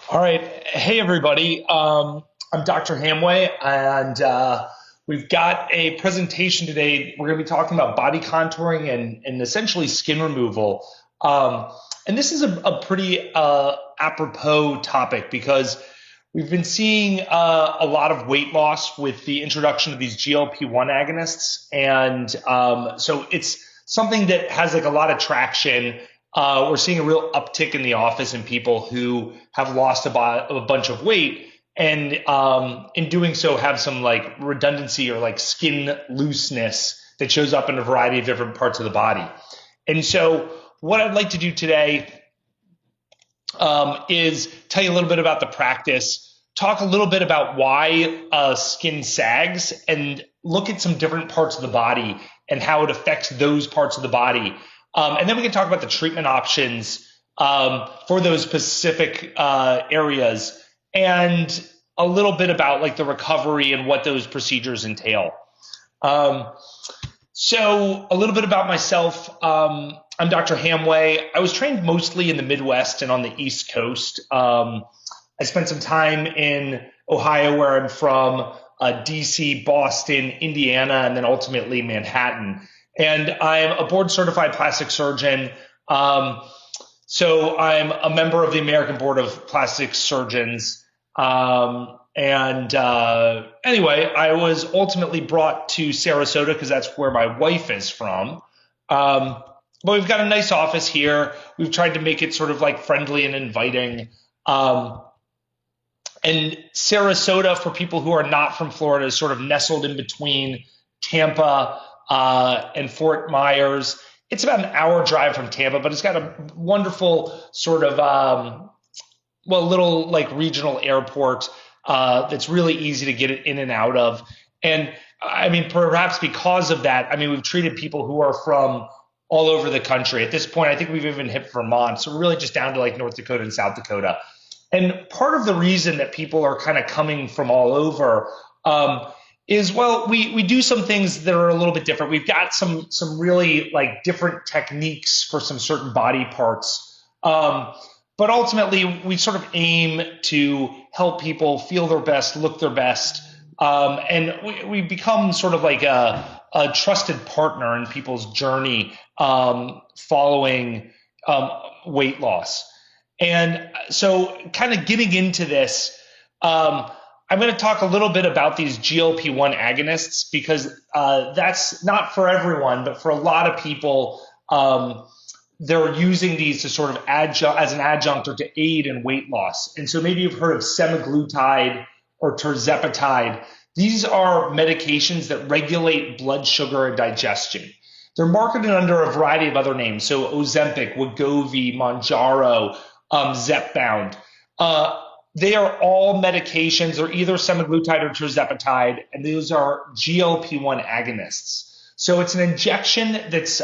All right. Hey, everybody. I'm Dr. Hamway, and we've got a presentation today. We're going to be talking about body contouring and essentially skin removal. And this is a pretty apropos topic because we've been seeing a lot of weight loss with the introduction of these GLP-1 agonists. And so it's something that has like a lot of traction. We're seeing a real uptick in the office in people who have lost a bunch of weight and in doing so have some like redundancy or like skin looseness that shows up in a variety of different parts of the body. And so what I'd like to do today is tell you a little bit about the practice, talk a little bit about why skin sags, and look at some different parts of the body and how it affects those parts of the body. And then we can talk about the treatment options for those specific areas and a little bit about like the recovery and what those procedures entail. So a little bit about myself. I'm Dr. Hamway. I was trained mostly in the Midwest and on the East Coast. I spent some time in Ohio, where I'm from, DC, Boston, Indiana, and then ultimately Manhattan. And I'm a board certified plastic surgeon. So I'm a member of the American Board of Plastic Surgeons. Anyway, I was ultimately brought to Sarasota because that's where my wife is from. But we've got a nice office here. We've tried to make it sort of like friendly and inviting. And Sarasota, for people who are not from Florida, is sort of nestled in between Tampa and Fort Myers. It's about an hour drive from Tampa, but it's got a wonderful sort of, little like regional airport that's really easy to get in and out of. And I mean, perhaps because of that, I mean, we've treated people who are from all over the country. At this point, I think we've even hit Vermont. So we're really just down to like North Dakota and South Dakota. And part of the reason that people are kind of coming from all over is, well, we do some things that are a little bit different. We've got some really like different techniques for some certain body parts. But ultimately, we sort of aim to help people feel their best, look their best. And we become sort of like a trusted partner in people's journey following weight loss. And so kind of getting into this, I'm going to talk a little bit about these GLP-1 agonists because that's not for everyone, but for a lot of people, they're using these to sort of as an adjunct or to aid in weight loss. And so maybe you've heard of semaglutide or tirzepatide. These are medications that regulate blood sugar and digestion. They're marketed under a variety of other names. So Ozempic, Wegovy, Mounjaro, Zepbound. They are all medications. They're either semaglutide or tirzepatide, and those are GLP-1 agonists. So it's an injection that's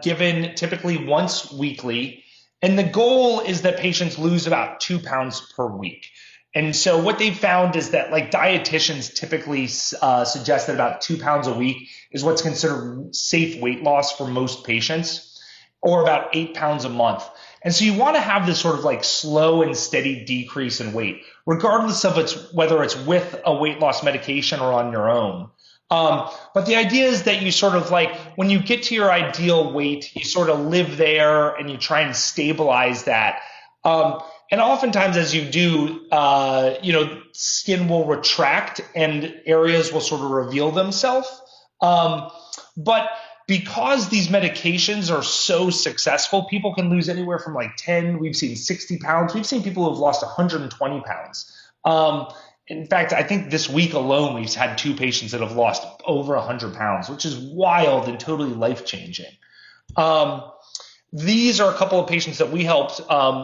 given typically once weekly, and the goal is that patients lose about 2 pounds per week. And so what they've found is that like dietitians typically suggest that about 2 pounds a week is what's considered safe weight loss for most patients, or about 8 pounds a month. And so you want to have this sort of like slow and steady decrease in weight, regardless of whether it's with a weight loss medication or on your own. But the idea is that you sort of like, when you get to your ideal weight, you sort of live there and you try and stabilize that. And oftentimes as you do, skin will retract and areas will sort of reveal themselves. But because these medications are so successful, people can lose anywhere from like 10, we've seen 60 pounds. We've seen people who have lost 120 pounds. In fact, I think this week alone, we've had 2 patients that have lost over 100 pounds, which is wild and totally life-changing. These are a couple of patients that we helped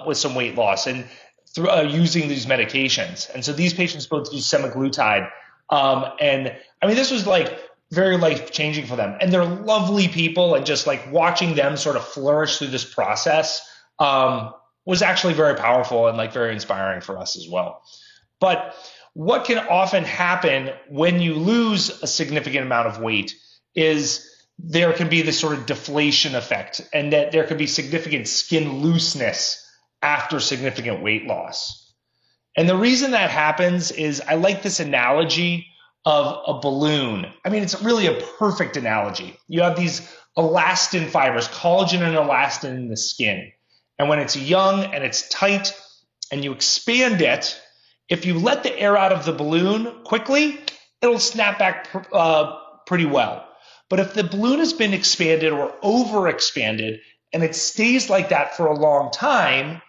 with some weight loss and through using these medications. And so these patients both use semaglutide. And I mean, this was like very life-changing for them. And they're lovely people, and just like watching them sort of flourish through this process was actually very powerful and like very inspiring for us as well. But what can often happen when you lose a significant amount of weight is there can be this sort of deflation effect, and that there could be significant skin looseness after significant weight loss. And the reason that happens is I like this analogy of a balloon. I mean, it's really a perfect analogy. You have these elastin fibers, collagen and elastin in the skin. And when it's young and it's tight and you expand it, if you let the air out of the balloon quickly, it'll snap back pretty well. But if the balloon has been expanded or overexpanded and it stays like that for a long time,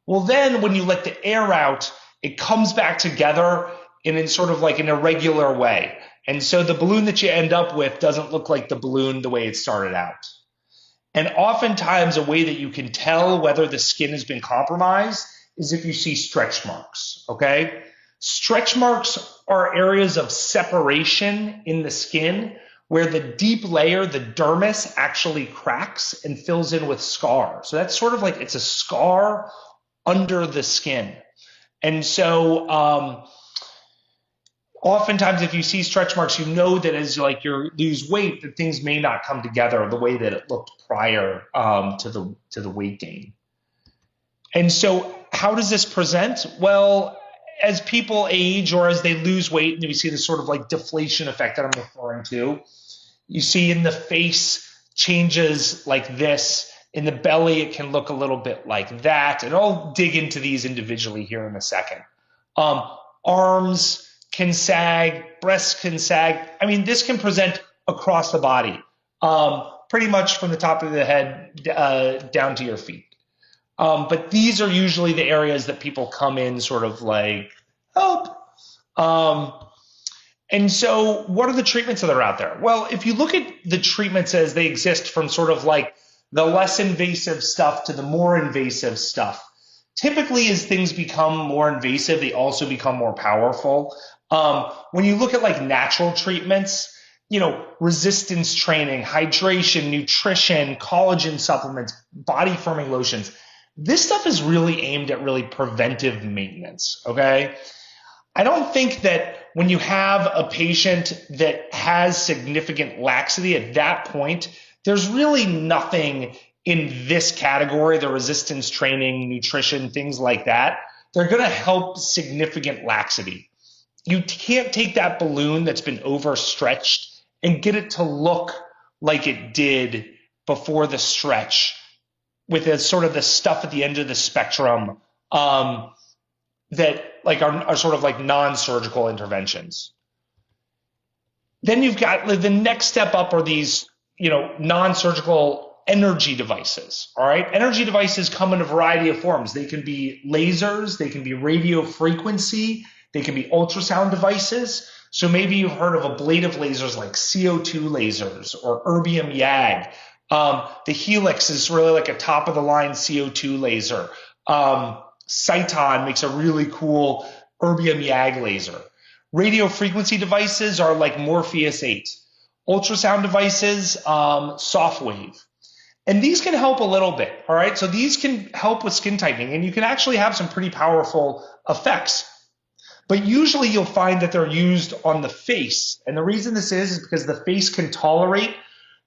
well, then when you let the air out, it comes back together in sort of like an irregular way. And so the balloon that you end up with doesn't look like the balloon the way it started out. And oftentimes a way that you can tell whether the skin has been compromised is if you see stretch marks, okay? Stretch marks are areas of separation in the skin where the deep layer, the dermis, actually cracks and fills in with scar. So that's sort of like it's a scar under the skin. And so oftentimes if you see stretch marks, you know that as like you lose weight, that things may not come together the way that it looked prior to the weight gain. And so how does this present? Well, as people age or as they lose weight, and we see this sort of like deflation effect that I'm referring to, you see in the face changes like this. In the belly, it can look a little bit like that. And I'll dig into these individually here in a second. Arms can sag, breasts can sag. I mean, this can present across the body, pretty much from the top of the head down to your feet. But these are usually the areas that people come in sort of like, help. And so what are the treatments that are out there? Well, if you look at the treatments as they exist from sort of like the less invasive stuff to the more invasive stuff, typically as things become more invasive, they also become more powerful. When you look at like natural treatments, you know, resistance training, hydration, nutrition, collagen supplements, body firming lotions, this stuff is really aimed at really preventive maintenance, okay? I don't think that when you have a patient that has significant laxity at that point, there's really nothing in this category, the resistance training, nutrition, things like that. They're going to help significant laxity. You can't take that balloon that's been overstretched and get it to look like it did before the stretch with a sort of the stuff at the end of the spectrum that like are sort of like non-surgical interventions. Then you've got the next step up are these, you know, non-surgical energy devices. All right. Energy devices come in a variety of forms. They can be lasers, they can be radio frequency, they can be ultrasound devices. So maybe you've heard of ablative lasers like CO2 lasers or erbium YAG. The Helix is really like a top of the line CO2 laser. Cyton makes a really cool erbium YAG laser. Radio frequency devices are like Morpheus 8. Ultrasound devices, Softwave. And these can help a little bit, all right? So these can help with skin tightening, and you can actually have some pretty powerful effects. But usually you'll find that they're used on the face. And the reason this is because the face can tolerate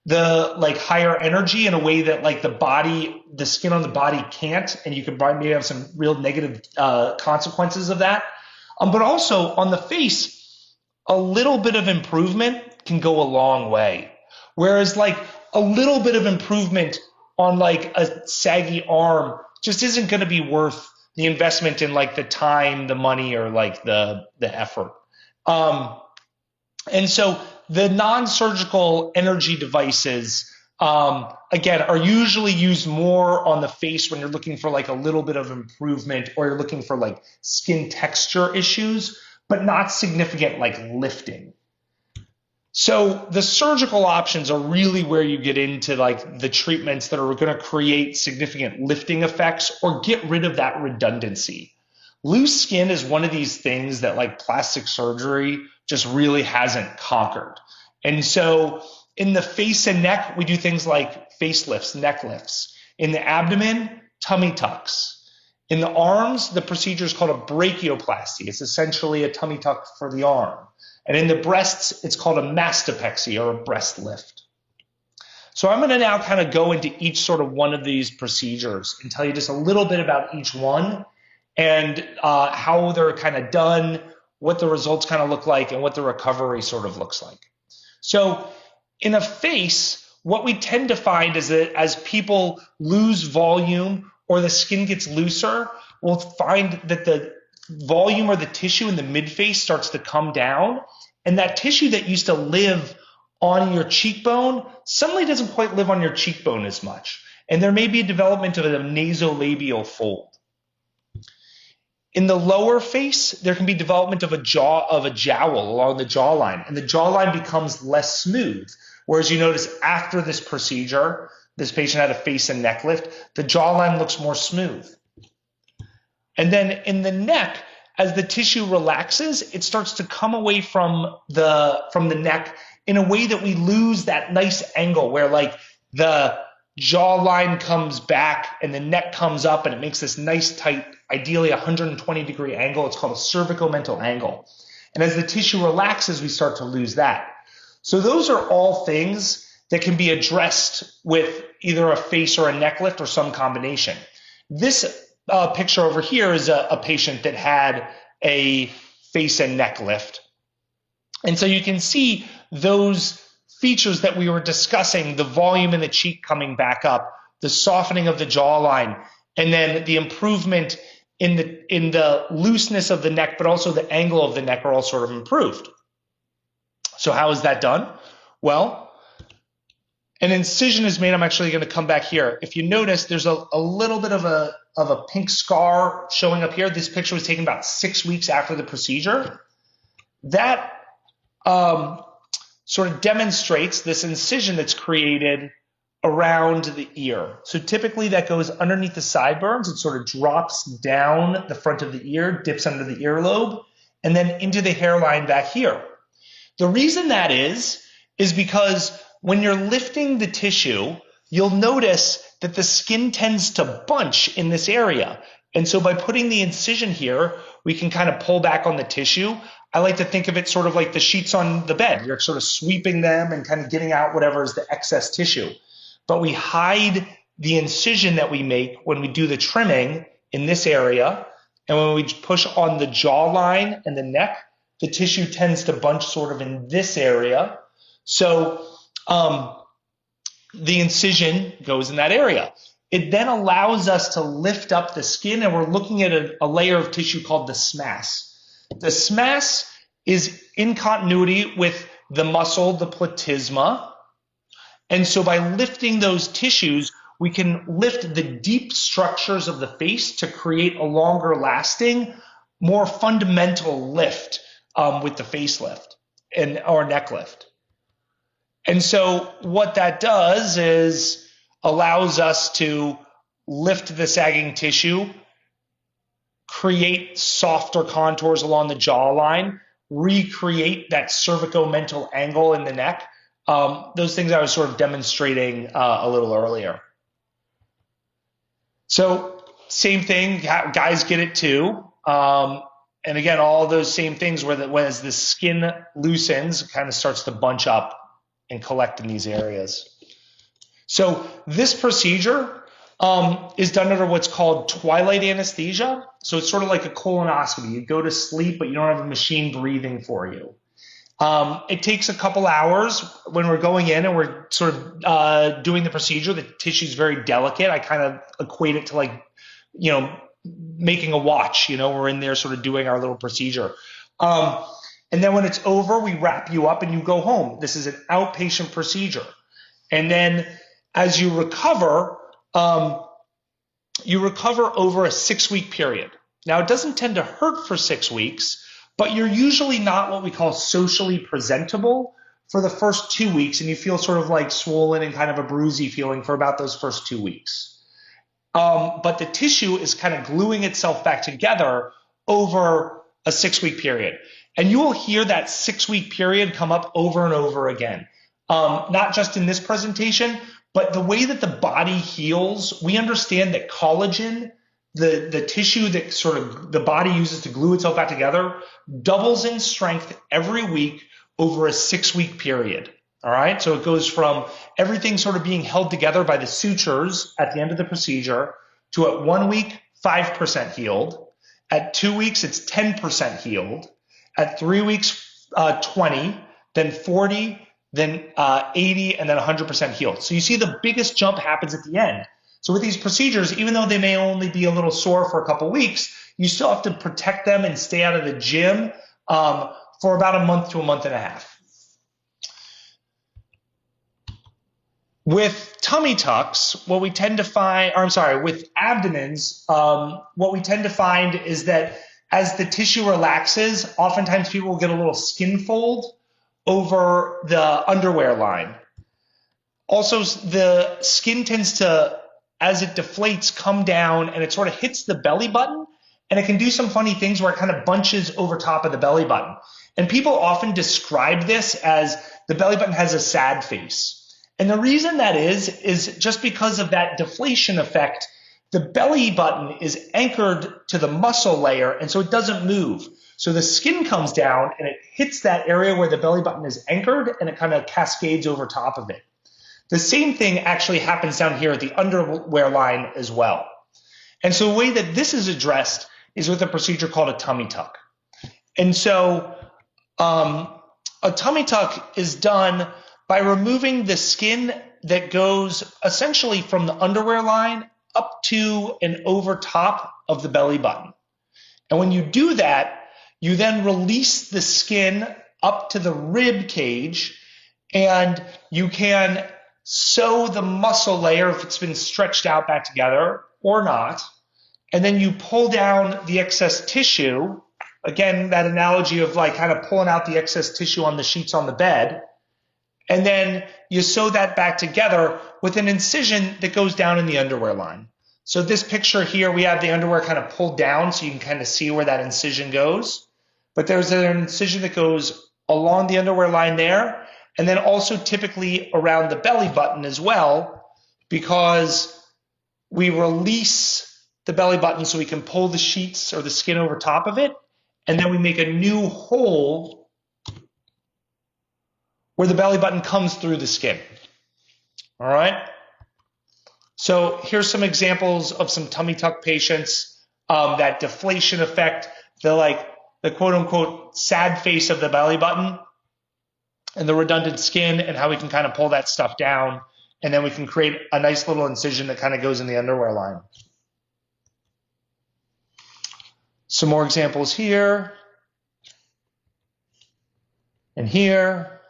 the like higher energy in a way that like the skin on the body can't, and you can maybe have some real negative consequences of that. But also on the face, a little bit of improvement can go a long way. Whereas like a little bit of improvement on like a saggy arm just isn't going to be worth the investment in like the time, the money, or like the effort. And so the non-surgical energy devices, again, are usually used more on the face when you're looking for like a little bit of improvement or you're looking for like skin texture issues, but not significant like lifting. So the surgical options are really where you get into like the treatments that are going to create significant lifting effects or get rid of that redundancy. Loose skin is one of these things that like plastic surgery just really hasn't conquered. And so in the face and neck, we do things like facelifts, neck lifts. In the abdomen, tummy tucks. In the arms, the procedure is called a brachioplasty. It's essentially a tummy tuck for the arm. And in the breasts, it's called a mastopexy or a breast lift. So I'm going to now kind of go into each sort of one of these procedures and tell you just a little bit about each one and how they're kind of done, what the results kind of look like, and what the recovery sort of looks like. So in a face, what we tend to find is that as people lose volume or the skin gets looser, we'll find that the volume or the tissue in the midface starts to come down, and that tissue that used to live on your cheekbone suddenly doesn't quite live on your cheekbone as much, and there may be a development of a nasolabial fold. In the lower face, there can be development of a jowl along the jawline, and the jawline becomes less smooth. Whereas you notice after this procedure, this patient had a face and neck lift, the jawline looks more smooth. And then in the neck, as the tissue relaxes, it starts to come away from the neck in a way that we lose that nice angle where like the jawline comes back and the neck comes up, and it makes this nice tight, ideally 120-degree angle. It's called a cervicomental angle. And as the tissue relaxes, we start to lose that. So those are all things that can be addressed with either a face or a neck lift or some combination. This picture over here is a patient that had a face and neck lift. And so you can see those features that we were discussing, the volume in the cheek coming back up, the softening of the jawline, and then the improvement in the looseness of the neck, but also the angle of the neck are all sort of improved. So how is that done? Well, an incision is made. I'm actually going to come back here. If you notice, there's a little bit of a pink scar showing up here. This picture was taken about 6 weeks after the procedure. That sort of demonstrates this incision that's created around the ear. So typically that goes underneath the sideburns. It sort of drops down the front of the ear, dips under the earlobe, and then into the hairline back here. The reason that is because when you're lifting the tissue, you'll notice that the skin tends to bunch in this area. And so by putting the incision here, we can kind of pull back on the tissue. I like to think of it sort of like the sheets on the bed. You're sort of sweeping them and kind of getting out whatever is the excess tissue. But we hide the incision that we make when we do the trimming in this area. And when we push on the jawline and the neck, the tissue tends to bunch sort of in this area. So the incision goes in that area. It then allows us to lift up the skin, and we're looking at a layer of tissue called the SMAS. The SMAS is in continuity with the muscle, the platysma. And so by lifting those tissues, we can lift the deep structures of the face to create a longer lasting, more fundamental lift with the facelift or neck lift. And so what that does is allows us to lift the sagging tissue, create softer contours along the jawline, recreate that cervicomental angle in the neck. Those things I was sort of demonstrating a little earlier. So same thing, guys get it too. And again, all those same things where as the skin loosens, it kind of starts to bunch up and collect in these areas. So this procedure is done under what's called twilight anesthesia. So it's sort of like a colonoscopy. You go to sleep, but you don't have a machine breathing for you. It takes a couple hours when we're going in and we're sort of doing the procedure. The tissue is very delicate. I kind of equate it to like, making a watch. We're in there sort of doing our little procedure. And then when it's over, we wrap you up and you go home. This is an outpatient procedure. And then as you recover over a 6-week period. Now, it doesn't tend to hurt for 6 weeks, but you're usually not what we call socially presentable for the first 2 weeks, and you feel sort of like swollen and kind of a bruisey feeling for about those first 2 weeks. But the tissue is kind of gluing itself back together over a 6-week period. And you will hear that 6-week period come up over and over again. Not just in this presentation, but the way that the body heals. We understand that collagen, the tissue that sort of the body uses to glue itself back together, doubles in strength every week over a 6-week period. All right, so it goes from everything sort of being held together by the sutures at the end of the procedure to at 1 week, 5% healed. At 2 weeks, it's 10% healed. At 3 weeks, 20, then 40, then 80, and then 100% healed. So you see the biggest jump happens at the end. So with these procedures, even though they may only be a little sore for a couple weeks, you still have to protect them and stay out of the gym for about a month to a month and a half. With tummy tucks, what we tend to find, or I'm sorry, with abdomens, what we tend to find is that as the tissue relaxes, oftentimes people will get a little skin fold over the underwear line. Also, the skin tends to, as it deflates, come down and it sort of hits the belly button, and it can do some funny things where it kind of bunches over top of the belly button. And people often describe this as the belly button has a sad face. And the reason that is just because of that deflation effect. The belly button is anchored to the muscle layer, and so it doesn't move. So the skin comes down and it hits that area where the belly button is anchored, and it kind of cascades over top of it. The same thing actually happens down here at the underwear line as well. And so the way that this is addressed is with a procedure called a tummy tuck. And so a tummy tuck is done by removing the skin that goes essentially from the underwear line up to and over top of the belly button. And when you do that, you then release the skin up to the rib cage, and you can sew the muscle layer if it's been stretched out back together or not. And then you pull down the excess tissue. Again, that analogy of like kind of pulling out the excess tissue on the sheets on the bed. And then you sew that back together with an incision that goes down in the underwear line. So this picture here, we have the underwear kind of pulled down so you can kind of see where that incision goes. But there's an incision that goes along the underwear line there, and then also typically around the belly button as well, because we release the belly button so we can pull the sheets or the skin over top of it, and then we make a new hole where the belly button comes through the skin. All right? So here's some examples of some tummy tuck patients, that deflation effect, the quote unquote sad face of the belly button and the redundant skin, and how we can kind of pull that stuff down. And then we can create a nice little incision that kind of goes in the underwear line. Some more examples here and here.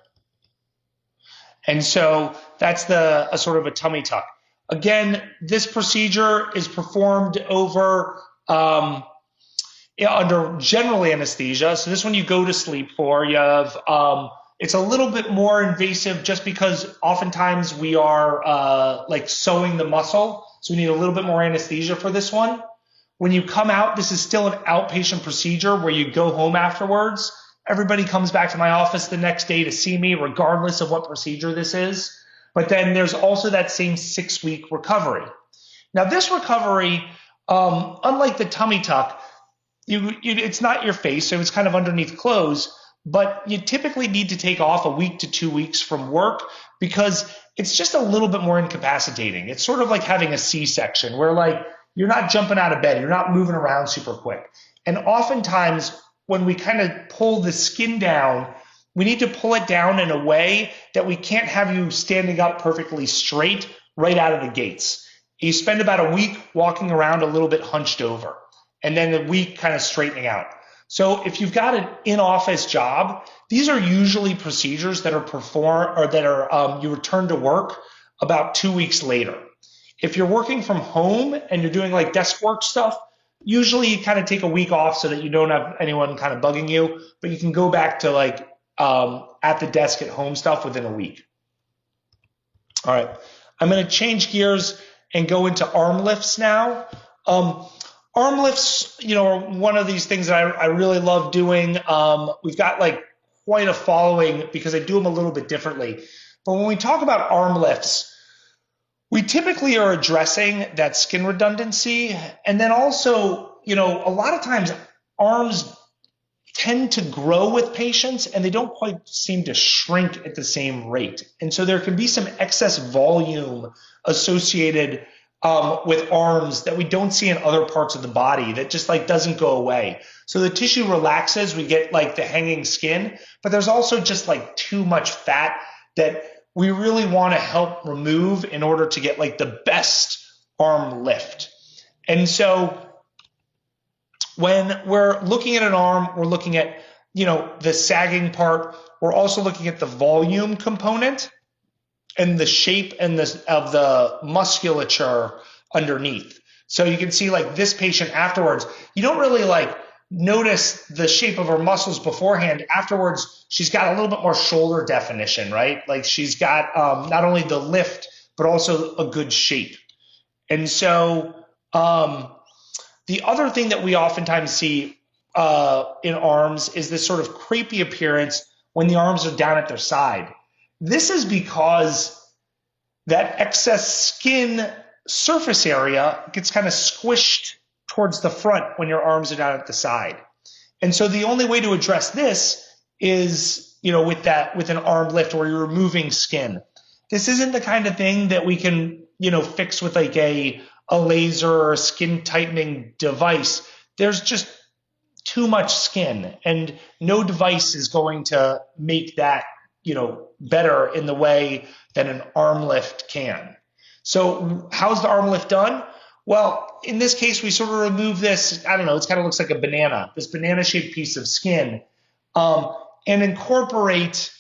And so that's a sort of a tummy tuck. Again, this procedure is performed over under general anesthesia. So this one you go to sleep for. You have it's a little bit more invasive just because oftentimes we are like sewing the muscle. So we need a little bit more anesthesia for this one. When you come out, this is still an outpatient procedure where you go home afterwards. Everybody comes back to my office the next day to see me, regardless of what procedure this is. But then there's also that same 6-week recovery. Now, this recovery, unlike the tummy tuck, it's not your face, so it's kind of underneath clothes, but you typically need to take off a week to 2 weeks from work because it's just a little bit more incapacitating. It's sort of like having a C-section where like you're not jumping out of bed, you're not moving around super quick. And oftentimes, when we kind of pull the skin down, we need to pull it down in a way that we can't have you standing up perfectly straight right out of the gates. You spend about a week walking around a little bit hunched over, and then a week kind of straightening out. So if you've got an in-office job, these are usually procedures that are performed or that are you return to work about 2 weeks later. If you're working from home and you're doing like desk work stuff, usually you kind of take a week off so that you don't have anyone kind of bugging you, but you can go back to like at the desk at home stuff within a week. All right, I'm going to change gears and go into arm lifts now. Arm lifts, are one of these things that I really love doing. We've got like quite a following because I do them a little bit differently. But when we talk about arm lifts, we typically are addressing that skin redundancy. And then also, a lot of times arms tend to grow with patients and they don't quite seem to shrink at the same rate. And so there can be some excess volume associated with arms that we don't see in other parts of the body that just like doesn't go away. So the tissue relaxes, we get like the hanging skin, but there's also just like too much fat that we really want to help remove in order to get like the best arm lift. And so when we're looking at an arm, we're looking at, the sagging part. We're also looking at the volume component and the shape and of the musculature underneath. So you can see like this patient afterwards, you don't really like notice the shape of her muscles beforehand. Afterwards, she's got a little bit more shoulder definition, right? Like she's got not only the lift, but also a good shape. And so the other thing that we oftentimes see in arms is this sort of crepey appearance when the arms are down at their side. This is because that excess skin surface area gets kind of squished towards the front when your arms are down at the side. And so the only way to address this is, with an arm lift where you're removing skin. This isn't the kind of thing that we can, fix with like a laser or a skin tightening device. There's just too much skin, and no device is going to make that, better in the way that an arm lift can. So how's the arm lift done? Well, in this case, we sort of remove this, I don't know, it kind of looks like a banana, this banana-shaped piece of skin, and incorporate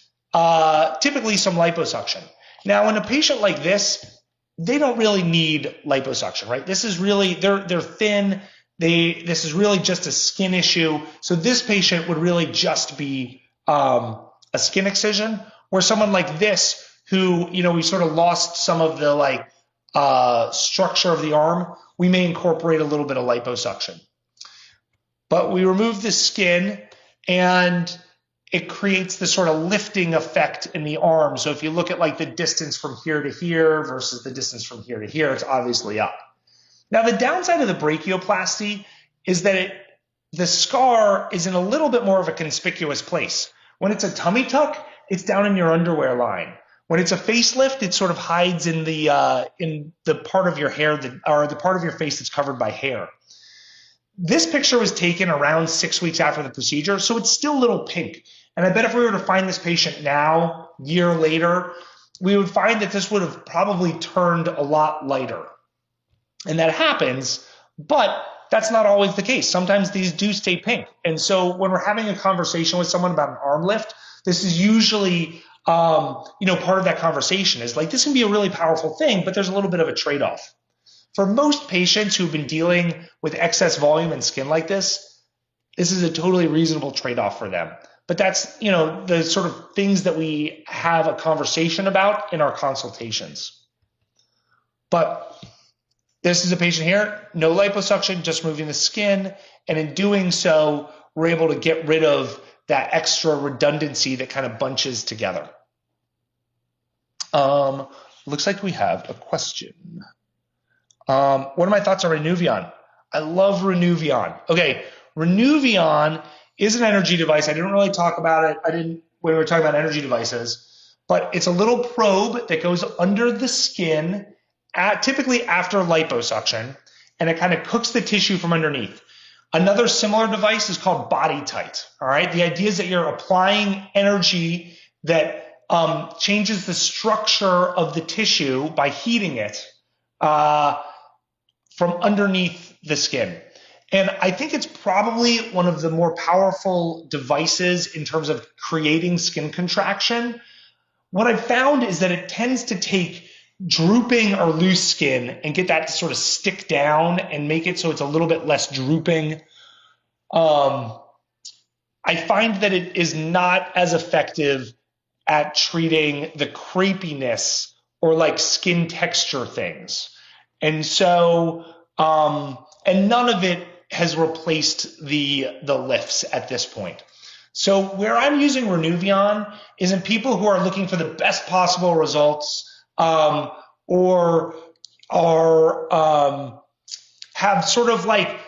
typically some liposuction. Now, in a patient like this, they don't really need liposuction, right? This is really, they're thin. This is really just a skin issue. So this patient would really just be a skin excision, where someone like this, who, we sort of lost some of the structure of the arm, we may incorporate a little bit of liposuction. But we remove the skin and it creates this sort of lifting effect in the arm. So if you look at like the distance from here to here versus the distance from here to here, it's obviously up. Now, the downside of the brachioplasty is that the scar is in a little bit more of a conspicuous place. When it's a tummy tuck, it's down in your underwear line. When it's a facelift, it sort of hides in the part of your hair or the part of your face that's covered by hair. This picture was taken around 6 weeks after the procedure, so it's still a little pink. And I bet if we were to find this patient now, a year later, we would find that this would have probably turned a lot lighter. And that happens, but that's not always the case. Sometimes these do stay pink. And so when we're having a conversation with someone about an arm lift, this is usually, part of that conversation is like, this can be a really powerful thing, but there's a little bit of a trade-off. For most patients who've been dealing with excess volume and skin like this is a totally reasonable trade-off for them. But that's, the sort of things that we have a conversation about in our consultations. But this is a patient here, no liposuction, just removing the skin. And in doing so, we're able to get rid of that extra redundancy that kind of bunches together. Looks like we have a question. What are my thoughts on Renuvion? I love Renuvion. Okay, Renuvion is an energy device. I didn't really talk about it. When we were talking about energy devices, but it's a little probe that goes under the skin, typically after liposuction, and it kind of cooks the tissue from underneath. Another similar device is called Body Tight. All right, the idea is that you're applying energy that changes the structure of the tissue by heating it from underneath the skin. And I think it's probably one of the more powerful devices in terms of creating skin contraction. What I've found is that it tends to take drooping or loose skin and get that to sort of stick down and make it so it's a little bit less drooping. I find that it is not as effective at treating the crepiness or like skin texture things. And so, and none of it has replaced the lifts at this point. So where I'm using Renuvion is in people who are looking for the best possible results, or are, have sort of like,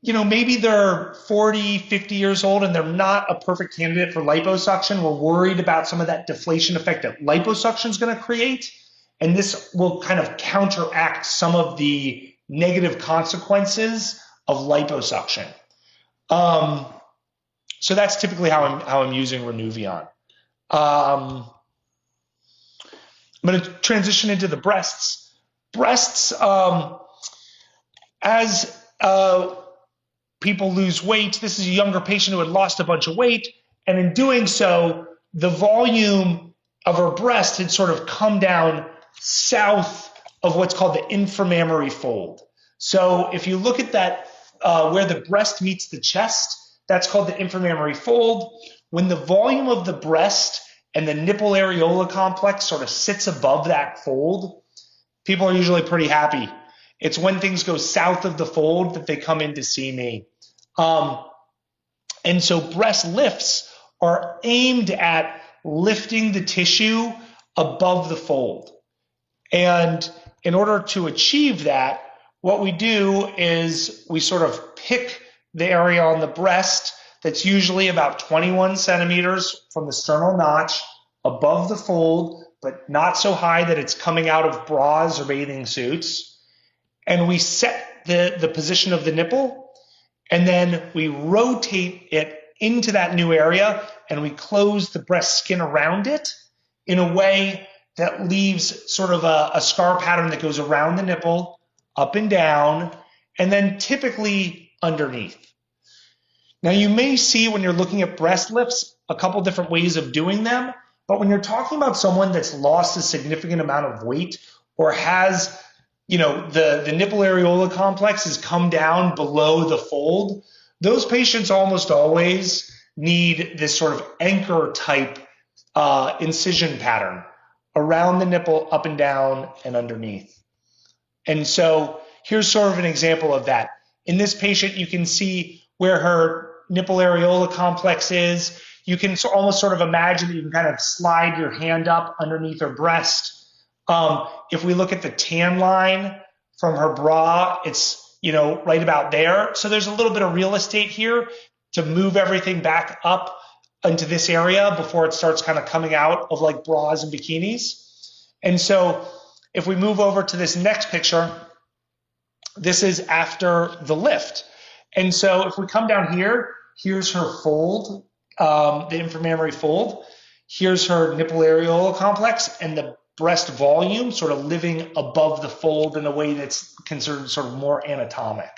maybe they're 40, 50 years old and they're not a perfect candidate for liposuction. We're worried about some of that deflation effect that liposuction is going to create. And this will kind of counteract some of the negative consequences of liposuction. So that's typically how I'm using Renuvion. I'm going to transition into the breasts. Breasts, as people lose weight, this is a younger patient who had lost a bunch of weight, and in doing so, the volume of her breast had sort of come down south of what's called the inframammary fold. So if you look at that, where the breast meets the chest, that's called the inframammary fold. When the volume of the breast and the nipple areola complex sort of sits above that fold, people are usually pretty happy. It's when things go south of the fold that they come in to see me. And so breast lifts are aimed at lifting the tissue above the fold. And in order to achieve that, what we do is we sort of pick the area on the breast that's usually about 21 centimeters from the sternal notch above the fold, but not so high that it's coming out of bras or bathing suits. And we set the position of the nipple, and then we rotate it into that new area, and we close the breast skin around it in a way that leaves sort of a scar pattern that goes around the nipple, up and down, and then typically underneath. Now, you may see when you're looking at breast lifts a couple different ways of doing them, but when you're talking about someone that's lost a significant amount of weight or has, the nipple areola complex has come down below the fold, those patients almost always need this sort of anchor type incision pattern around the nipple, up and down and underneath. And so here's sort of an example of that. In this patient, you can see where her nipple areola complex is. You can almost sort of imagine that you can kind of slide your hand up underneath her breast. If we look at the tan line from her bra, it's right about there. So there's a little bit of real estate here to move everything back up into this area before it starts kind of coming out of like bras and bikinis. And so if we move over to this next picture, this is after the lift. And so if we come down here, here's her fold, the inframammary fold. Here's her nipple areola complex and the breast volume sort of living above the fold in a way that's considered sort of more anatomic.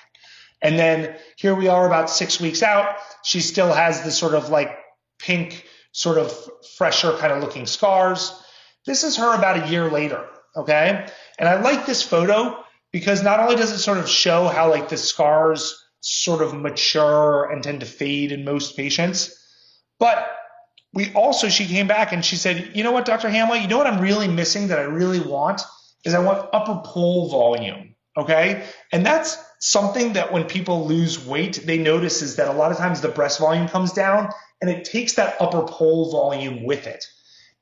And then here we are about 6 weeks out. She still has this sort of like pink, sort of fresher kind of looking scars. This is her about a year later, okay? And I like this photo because not only does it sort of show how like the scars sort of mature and tend to fade in most patients, but she came back and she said, you know what, Dr. Hamwi, you know what I'm really missing that I really want is I want upper pole volume, okay? And that's something that when people lose weight, they notice is that a lot of times the breast volume comes down and it takes that upper pole volume with it.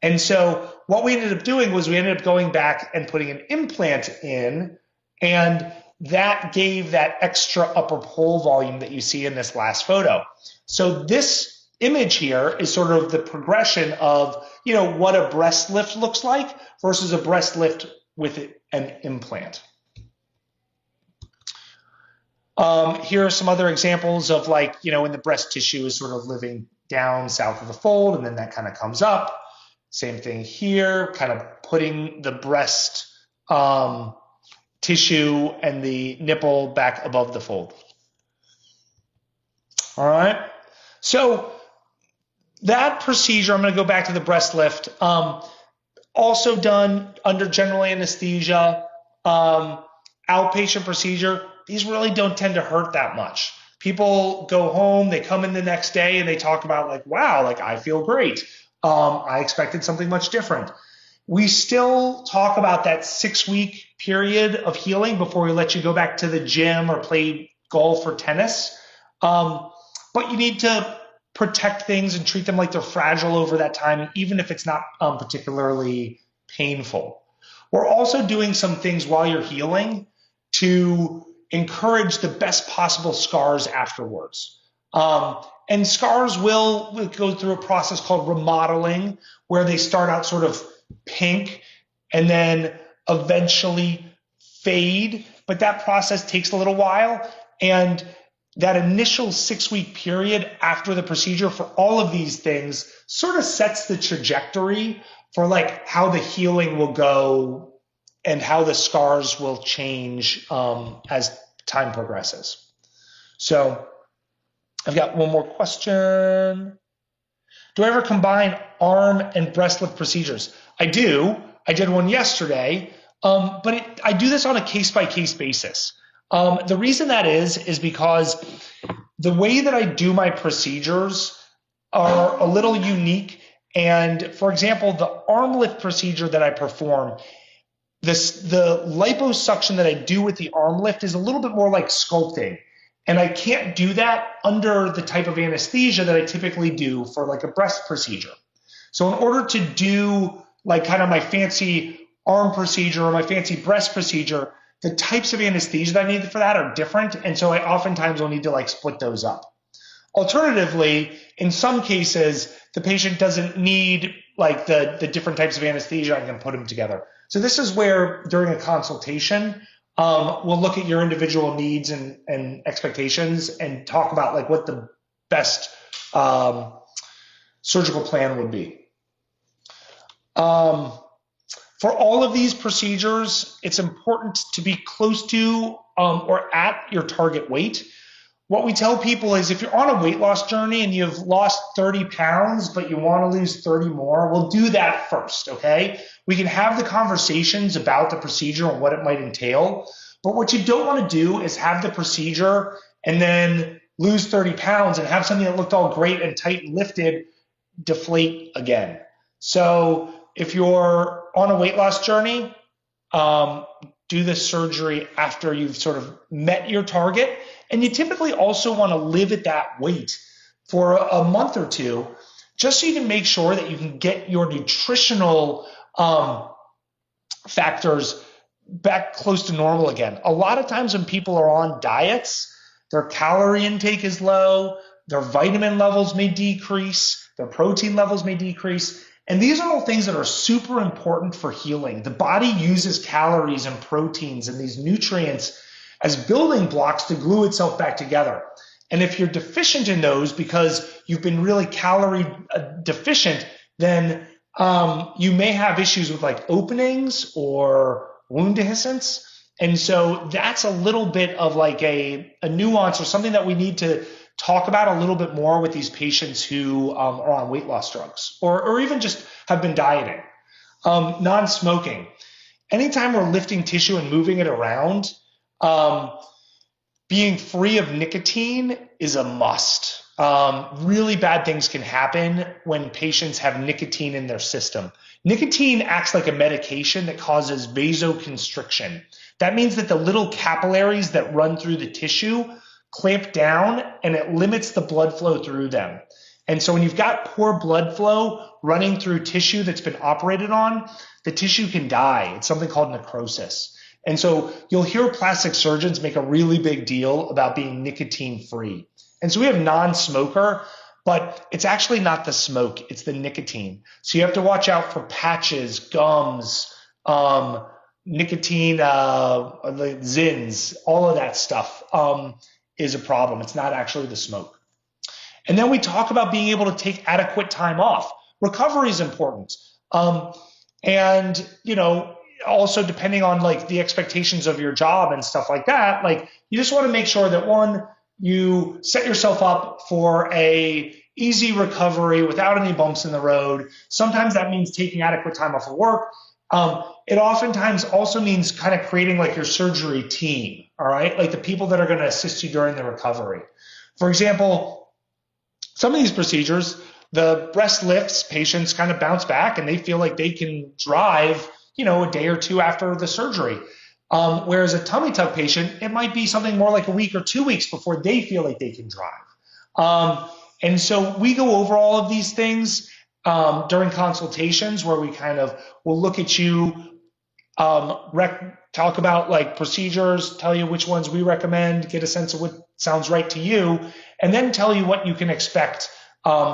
And so what we ended up doing was we ended up going back and putting an implant in, and that gave that extra upper pole volume that you see in this last photo. So this image here is sort of the progression of, what a breast lift looks like versus a breast lift with an implant. Here are some other examples of like, when the breast tissue is sort of living down south of the fold and then that kind of comes up. Same thing here, kind of putting the breast tissue and the nipple back above the fold. All right. So that procedure, I'm going to go back to the breast lift, also done under general anesthesia, outpatient procedure. These really don't tend to hurt that much. People go home, they come in the next day and they talk about like, wow, like I feel great. I expected something much different. We still talk about that 6-week period of healing before we let you go back to the gym or play golf or tennis. But you need to protect things and treat them like they're fragile over that time, even if it's not particularly painful. We're also doing some things while you're healing to encourage the best possible scars afterwards. And scars will go through a process called remodeling, where they start out sort of pink, and then eventually fade, but that process takes a little while. And that initial 6-week period after the procedure for all of these things sort of sets the trajectory for like how the healing will go and how the scars will change as time progresses. So I've got one more question. Do I ever combine arm and breast lift procedures? I do. I did one yesterday, but I do this on a case-by-case basis. The reason that is because the way that I do my procedures are a little unique. And for example, the arm lift procedure that I perform, the liposuction that I do with the arm lift is a little bit more like sculpting. And I can't do that under the type of anesthesia that I typically do for like a breast procedure. So in order to do like kind of my fancy arm procedure or my fancy breast procedure, the types of anesthesia that I need for that are different. And so I oftentimes will need to like split those up. Alternatively, in some cases, the patient doesn't need like the different types of anesthesia. I can put them together. So this is where during a consultation, we'll look at your individual needs and expectations and talk about like what the best surgical plan would be. For all of these procedures, it's important to be close to or at your target weight. What we tell people is if you're on a weight loss journey and you've lost 30 pounds, but you want to lose 30 more, we'll do that first, okay? We can have the conversations about the procedure and what it might entail. But what you don't want to do is have the procedure and then lose 30 pounds and have something that looked all great and tight and lifted deflate again. So if you're on a weight loss journey, do the surgery after you've sort of met your target. And you typically also want to live at that weight for a month or two, just so you can make sure that you can get your nutritional factors back close to normal again. A lot of times when people are on diets, their calorie intake is low, their vitamin levels may decrease, their protein levels may decrease. And these are all things that are super important for healing. The body uses calories and proteins and these nutrients as building blocks to glue itself back together. And if you're deficient in those because you've been really calorie deficient, then you may have issues with like openings or wound dehiscence. And so that's a little bit of like a nuance or something that we need to talk about a little bit more with these patients who are on weight loss drugs or even just have been dieting. Non-smoking. Anytime we're lifting tissue and moving it around, being free of nicotine is a must. Really bad things can happen when patients have nicotine in their system. Nicotine acts like a medication that causes vasoconstriction. That means that the little capillaries that run through the tissue clamp down and it limits the blood flow through them. And so when you've got poor blood flow running through tissue that's been operated on, the tissue can die. It's something called necrosis. And so you'll hear plastic surgeons make a really big deal about being nicotine free. And so we have non-smoker, but it's actually not the smoke, it's the nicotine. So you have to watch out for patches, gums, nicotine, Zins, all of that stuff is a problem. It's not actually the smoke. And then we talk about being able to take adequate time off. Recovery is important. And, you know, also depending on like the expectations of your job and stuff like that, like you just want to make sure that one, you set yourself up for a easy recovery without any bumps in the road. Sometimes that means taking adequate time off of work. It oftentimes also means kind of creating like your surgery team, all right? Like the people that are going to assist you during the recovery. For example, some of these procedures, the breast lifts, patients kind of bounce back and they feel like they can drive, you know, a day or two after the surgery. Whereas a tummy tuck patient, it might be something more like a week or 2 weeks before they feel like they can drive. And so we go over all of these things during consultations where we kind of will look at you, talk about like procedures, tell you which ones we recommend, get a sense of what sounds right to you, and then tell you what you can expect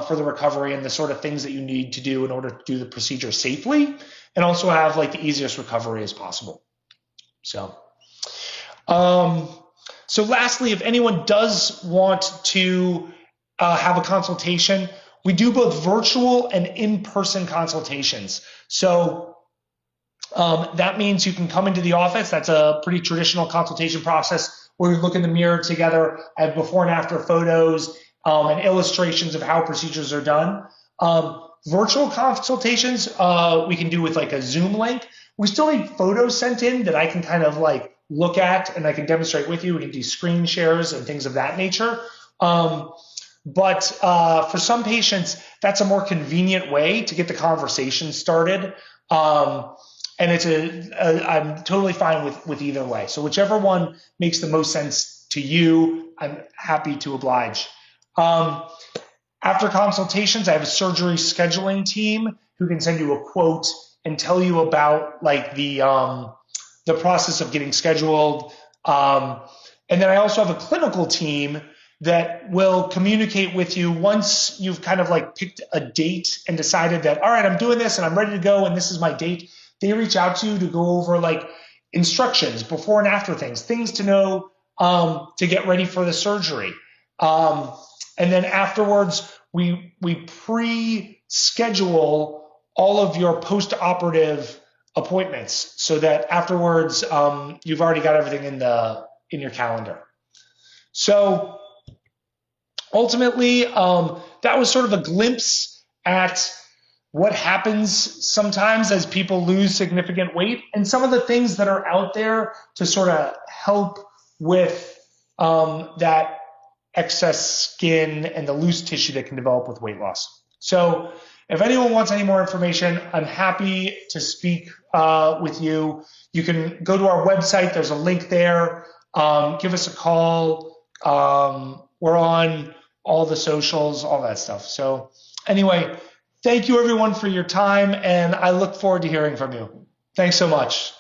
for the recovery and the sort of things that you need to do in order to do the procedure safely, and also have like the easiest recovery as possible. So, so lastly, if anyone does want to have a consultation, we do both virtual and in-person consultations. So that means you can come into the office. That's a pretty traditional consultation process where we look in the mirror together. I have before and after photos and illustrations of how procedures are done. Virtual consultations we can do with like a Zoom link. We still need photos sent in that I can kind of like look at and I can demonstrate with you. We can do screen shares and things of that nature. But for some patients, that's a more convenient way to get the conversation started. And I'm totally fine with either way. So whichever one makes the most sense to you, I'm happy to oblige. After consultations, I have a surgery scheduling team who can send you a quote and tell you about like the process of getting scheduled. And then I also have a clinical team that will communicate with you once you've kind of like picked a date and decided that, all right, I'm doing this and I'm ready to go and this is my date. They reach out to you to go over like instructions, before and after things to know to get ready for the surgery. And then afterwards, we pre-schedule all of your post-operative appointments so that afterwards you've already got everything in your calendar. So ultimately, that was sort of a glimpse at what happens sometimes as people lose significant weight and some of the things that are out there to sort of help with that excess skin and the loose tissue that can develop with weight loss. So if anyone wants any more information, I'm happy to speak with you. You can go to our website. There's a link there. Give us a call. We're on all the socials, all that stuff. So anyway, thank you everyone for your time, and I look forward to hearing from you. Thanks so much.